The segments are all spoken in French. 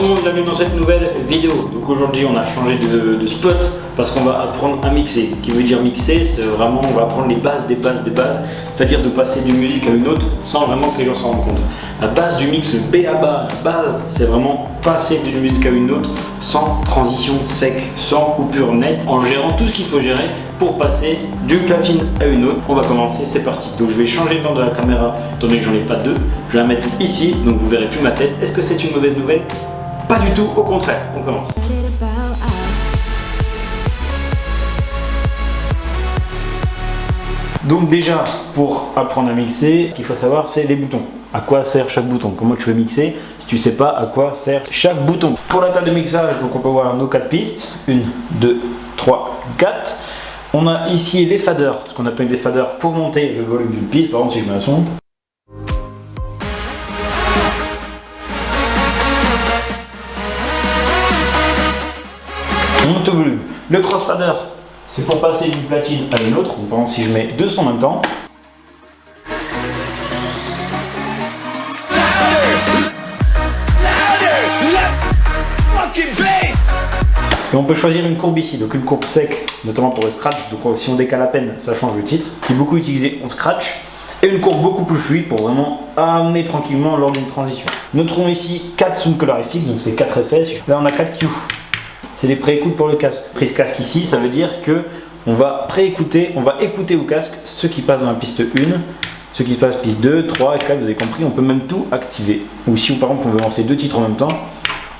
tout le monde, bienvenue dans cette nouvelle vidéo. Donc aujourd'hui on a changé de spot parce qu'on va apprendre à mixer. Qui veut dire mixer, c'est vraiment on va apprendre les bases des bases des bases, c'est-à-dire de passer d'une musique à une autre sans vraiment que les gens s'en rendent compte. La base du mix, le B.A.B.A, la base, c'est vraiment passer d'une musique à une autre sans transition sec, sans coupure nette, en gérant tout ce qu'il faut gérer pour passer d'une platine à une autre. On va commencer, c'est parti. Donc je vais changer le temps de la caméra, étant donné que j'en ai pas deux. Je vais la mettre ici, donc vous verrez plus ma tête. Est-ce que c'est une mauvaise nouvelle? Pas du tout, au contraire. On commence. Donc déjà, pour apprendre à mixer, ce qu'il faut savoir, c'est les boutons. À quoi sert chaque bouton? Comment tu veux mixer si tu sais pas à quoi sert chaque bouton? Pour la table de mixage, donc on peut voir nos 4 pistes. 1, 2, 3, 4. On a ici les faders, ce qu'on appelle des faders pour monter le volume d'une piste. Par exemple, si je mets un son. On monte le volume. Le crossfader, c'est pour passer d'une platine à une autre. Donc, par exemple, si je mets deux sons en même temps. Et on peut choisir une courbe ici, donc une courbe sec, notamment pour le scratch, donc si on décale à peine, ça change le titre, qui est beaucoup utilisé en scratch, et une courbe beaucoup plus fluide pour vraiment amener tranquillement lors d'une transition. Nous trouvons ici 4 sound colorifiques, donc c'est 4 effets, là on a 4 cues, c'est des pré-écoutes pour le casque. Prise casque ici, ça veut dire que on va préécouter, on va écouter au casque ce qui passe dans la piste 1, ce qui passe piste 2, 3 et 4, vous avez compris, on peut même tout activer. Ou si par exemple on veut lancer 2 titres en même temps,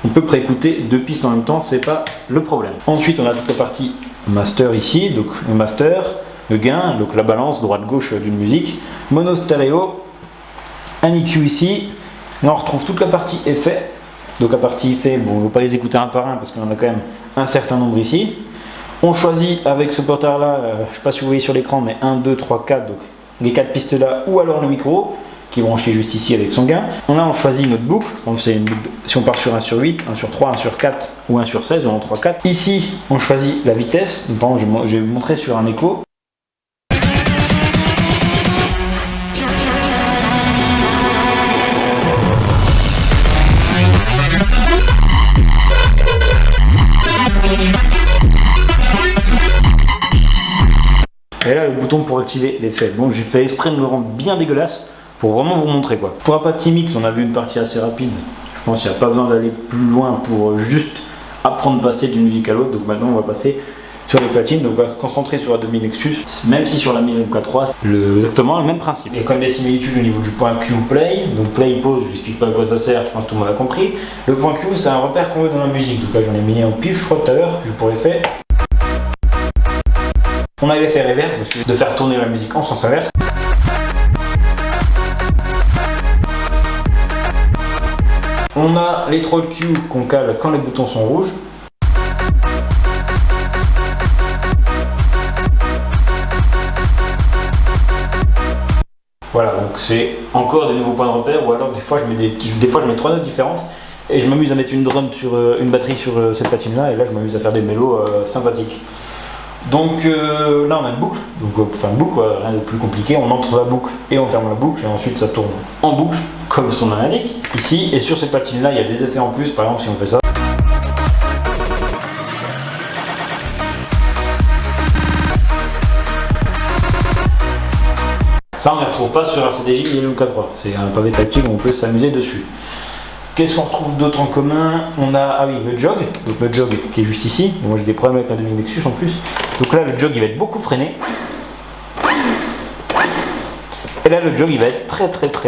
on peut préécouter 2 pistes en même temps, c'est pas le problème. Ensuite, on a toute la partie master ici, donc le master, le gain, donc la balance droite-gauche d'une musique, mono stéréo, un EQ ici. Là, on retrouve toute la partie effet. Donc la partie effet, bon, on ne va pas les écouter un par un parce qu'on en a quand même un certain nombre ici. On choisit avec ce porteur-là, je ne sais pas si vous voyez sur l'écran, mais 1, 2, 3, 4, donc les 4 pistes là, ou alors le micro, qui est branché juste ici avec son gain. Là on choisit notre boucle, donc c'est une boucle, si on part sur 1 sur 8, 1 sur 3, 1 sur 4 ou 1 sur 16 ou en 3, 4. Ici on choisit la vitesse, donc, par exemple je vais vous montrer sur un écho. Et là le bouton pour activer l'effet. Bon, j'ai fait exprès de me rendre bien dégueulasse pour vraiment vous montrer quoi. Pour la partie mix, on a vu une partie assez rapide. Je pense qu'il n'y a pas besoin d'aller plus loin pour juste apprendre à passer d'une musique à l'autre. Donc maintenant on va passer sur les platines. Donc on va se concentrer sur la demi Nexus, même si sur la Mini MK3 c'est exactement le même principe. Il y a quand même des similitudes au niveau du point Q play. Donc play, pause, je ne vous explique pas à quoi ça sert, je pense que tout le monde a compris. Le point Q c'est un repère qu'on veut dans la musique. Donc là j'en ai mis un au pif, je crois tout à l'heure, je pour l'effet. On a l'effet reverse, parce que de faire tourner la musique en sens inverse. On a les troll Q qu'on cale quand les boutons sont rouges. Voilà, donc c'est encore des nouveaux points de repère, ou alors des fois je mets 3 notes différentes et je m'amuse à mettre une drum sur une batterie sur cette platine là, et là je m'amuse à faire des mélos sympathiques. Donc là on a une boucle, donc enfin une boucle, rien de plus compliqué, on entre dans la boucle et on ferme la boucle et ensuite ça tourne en boucle comme son nom l'indique ici, et sur ces platines là il y a des effets en plus, par exemple si on fait ça. Ça on ne les retrouve pas sur un CDJ ni MK3, c'est un pavé tactile où on peut s'amuser dessus. Qu'est-ce qu'on retrouve d'autre en commun? On a, ah oui, le jog, donc le jog qui est juste ici. Moi j'ai des problèmes avec la demi Nexus en plus. Donc là le jog il va être beaucoup freiné. Et là le jog il va être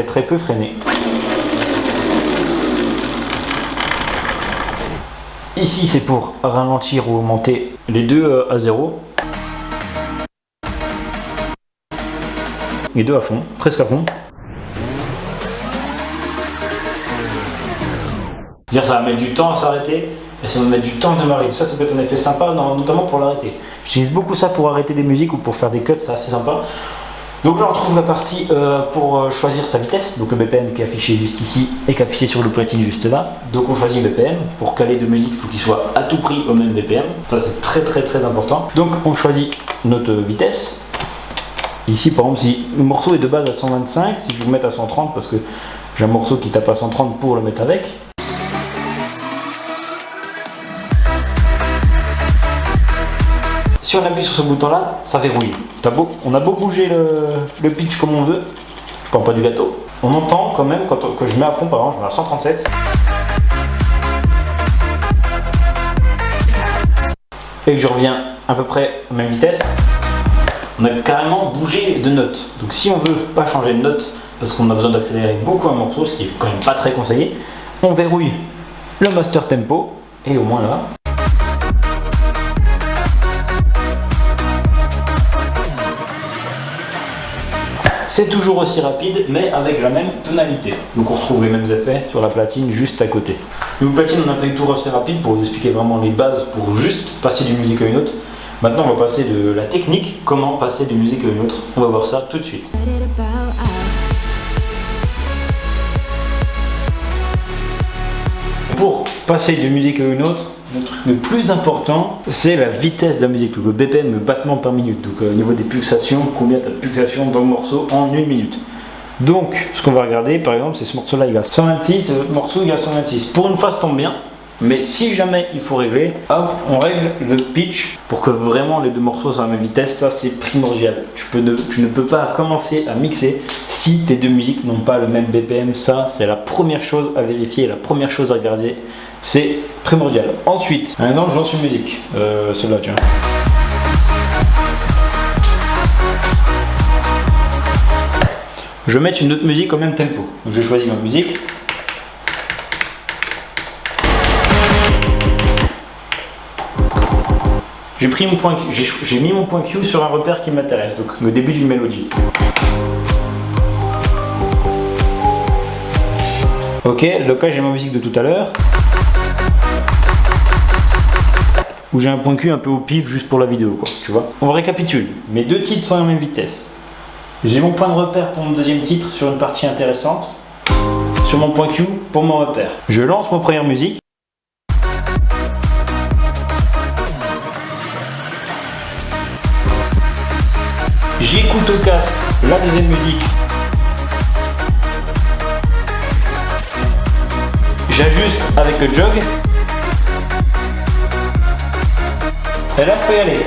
très peu freiné. Ici c'est pour ralentir ou augmenter les deux à 0. Les deux à fond, presque à fond. Ça va mettre du temps à s'arrêter et ça va mettre du temps à démarrer. Ça peut être un effet sympa, notamment pour l'arrêter. J'utilise beaucoup ça pour arrêter des musiques ou pour faire des cuts, c'est assez sympa. Donc là on trouve la partie pour choisir sa vitesse, donc le BPM qui est affiché juste ici et qui est affiché sur le platine juste là. Donc on choisit le BPM, pour caler de musique il faut qu'il soit à tout prix au même BPM, ça c'est très important. Donc on choisit notre vitesse. Ici par exemple si le morceau est de base à 125, si je vous mets à 130 parce que j'ai un morceau qui tape à 130 pour le mettre avec. si on appuie sur ce bouton là, ça verrouille. On a beau bouger le pitch comme on veut, je parle pas du gâteau, on entend quand même que je mets à fond, par exemple, je mets à 137. Et que je reviens à peu près à la même vitesse, on a carrément bougé de note. Donc si on veut pas changer de note, parce qu'on a besoin d'accélérer beaucoup un morceau, ce qui est quand même pas très conseillé, on verrouille le master tempo, et au moins là. C'est toujours aussi rapide, mais avec la même tonalité. Donc on retrouve les mêmes effets sur la platine juste à côté. Une platine, on a fait le tour assez rapide pour vous expliquer vraiment les bases pour juste passer d'une musique à une autre. Maintenant, on va passer de la technique, comment passer d'une musique à une autre. On va voir ça tout de suite. Pour passer d'une musique à une autre, le truc le plus important, c'est la vitesse de la musique, le BPM, le battement par minute. Donc au niveau des pulsations, combien tu as de pulsations dans le morceau en une minute. Donc ce qu'on va regarder, par exemple, c'est ce morceau-là, il a 126, ce morceau il a 126. Pour une fois, ça tombe bien. Mais si jamais il faut régler, hop, on règle le pitch pour que vraiment les deux morceaux soient à la même vitesse. Ça, c'est primordial. Tu ne peux pas commencer à mixer si tes deux musiques n'ont pas le même BPM. Ça, c'est la première chose à vérifier, la première chose à regarder. C'est primordial. Ensuite, un exemple, je lance une musique. Celle-là, tiens. Je vais mettre une autre musique au même tempo. Donc, je choisis ma musique. J'ai mis mon point Q sur un repère qui m'intéresse, donc le début d'une mélodie. Ok, donc là j'ai ma musique de tout à l'heure, où j'ai un point Q un peu au pif juste pour la vidéo, quoi, tu vois. On récapitule, mes deux titres sont à la même vitesse. J'ai mon point de repère pour mon deuxième titre sur une partie intéressante, sur mon point Q pour mon repère. Je lance ma première musique. J'écoute au casque la deuxième musique. J'ajuste avec le jog. Et là, je peux y aller.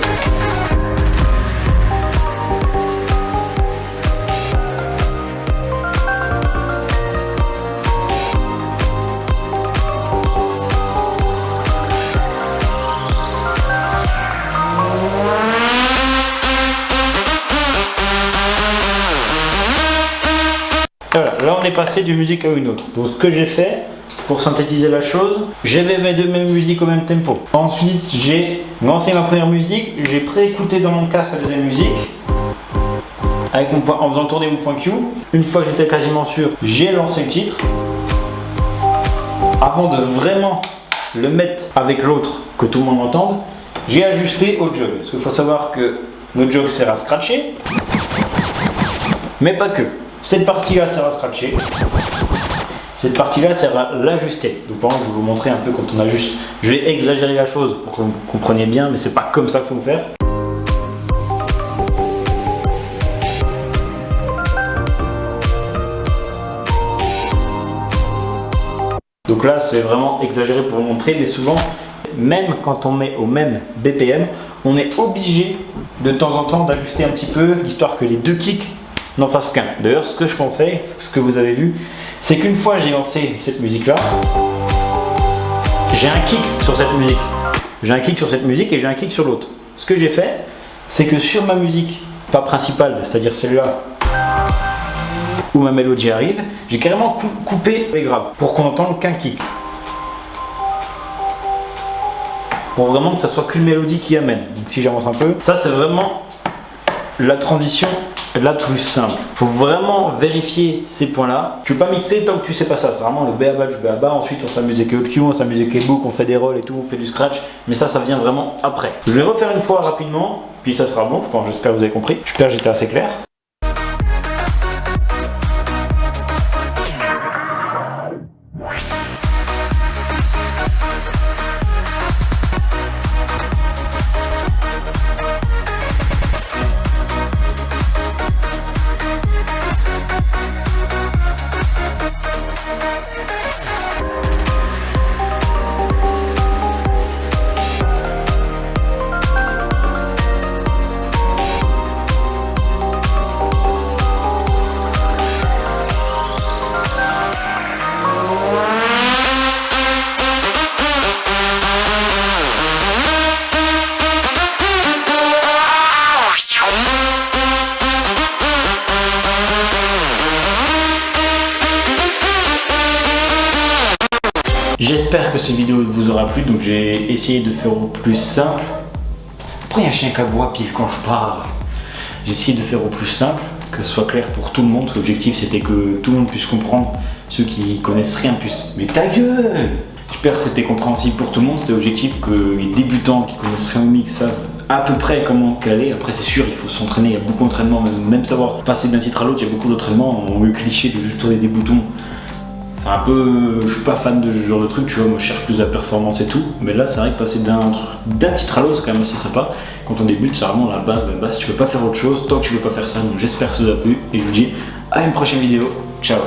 Voilà, là on est passé d'une musique à une autre. Donc ce que j'ai fait pour synthétiser la chose, j'avais mes deux mêmes musiques au même tempo. Ensuite j'ai lancé ma première musique, j'ai pré-écouté dans mon casque la deuxième musique avec en faisant tourner mon point Q. Une fois que j'étais quasiment sûr, j'ai lancé le titre. Avant de vraiment le mettre avec l'autre, que tout le monde entende, j'ai ajusté au jog. Parce qu'il faut savoir que le jog sert à scratcher, mais pas que. Cette partie-là sert à scratcher. Cette partie-là sert à l'ajuster. Donc par exemple, je vais vous montrer un peu quand on ajuste. Je vais exagérer la chose pour que vous compreniez bien, mais c'est pas comme ça qu'il faut faire. Donc là, c'est vraiment exagéré pour vous montrer, mais souvent, même quand on met au même BPM, on est obligé de temps en temps d'ajuster un petit peu, histoire que les deux kicks n'en fasse qu'un. D'ailleurs, ce que je conseille, ce que vous avez vu, c'est qu'une fois j'ai lancé cette musique-là, j'ai un kick sur cette musique. J'ai un kick sur cette musique et j'ai un kick sur l'autre. Ce que j'ai fait, c'est que sur ma musique, pas principale, c'est-à-dire celle-là, où ma mélodie arrive, j'ai carrément coupé les graves pour qu'on n'entende qu'un kick. Pour vraiment que ça soit qu'une mélodie qui amène. Donc si j'avance un peu, ça c'est vraiment la transition la plus simple. Il faut vraiment vérifier ces points-là. Tu peux pas mixer tant que tu sais pas ça. C'est vraiment le B.A.B.A. du B.A.B.A. Ensuite, on s'amuse avec le Q, on s'amuse avec les books, on fait des rolls et tout, on fait du scratch. Mais ça vient vraiment après. Je vais refaire une fois rapidement, puis ça sera bon. J'espère que vous avez compris. J'espère que j'étais assez clair. J'espère que cette vidéo vous aura plu, donc j'ai essayé de faire au plus simple. Pourquoi il y a un chien qui aboie pile quand je parle? J'ai essayé de faire au plus simple, que ce soit clair pour tout le monde. L'objectif c'était que tout le monde puisse comprendre, ceux qui connaissent rien puissent. Mais ta gueule! J'espère que c'était compréhensible pour tout le monde. C'était l'objectif que les débutants qui connaissent rien au mix savent à peu près comment caler. Après c'est sûr, il faut s'entraîner, il y a beaucoup d'entraînement, même savoir passer d'un titre à l'autre, il y a beaucoup d'entraînement. Le cliché de juste tourner des boutons, c'est un peu... Je suis pas fan de ce genre de truc, tu vois, moi je cherche plus la performance et tout. Mais là c'est vrai que passer d'un titre à l'autre c'est quand même assez sympa. Quand on débute c'est vraiment la base, tu peux pas faire autre chose tant que tu peux pas faire ça. Donc j'espère que ça vous a plu et je vous dis à une prochaine vidéo. Ciao.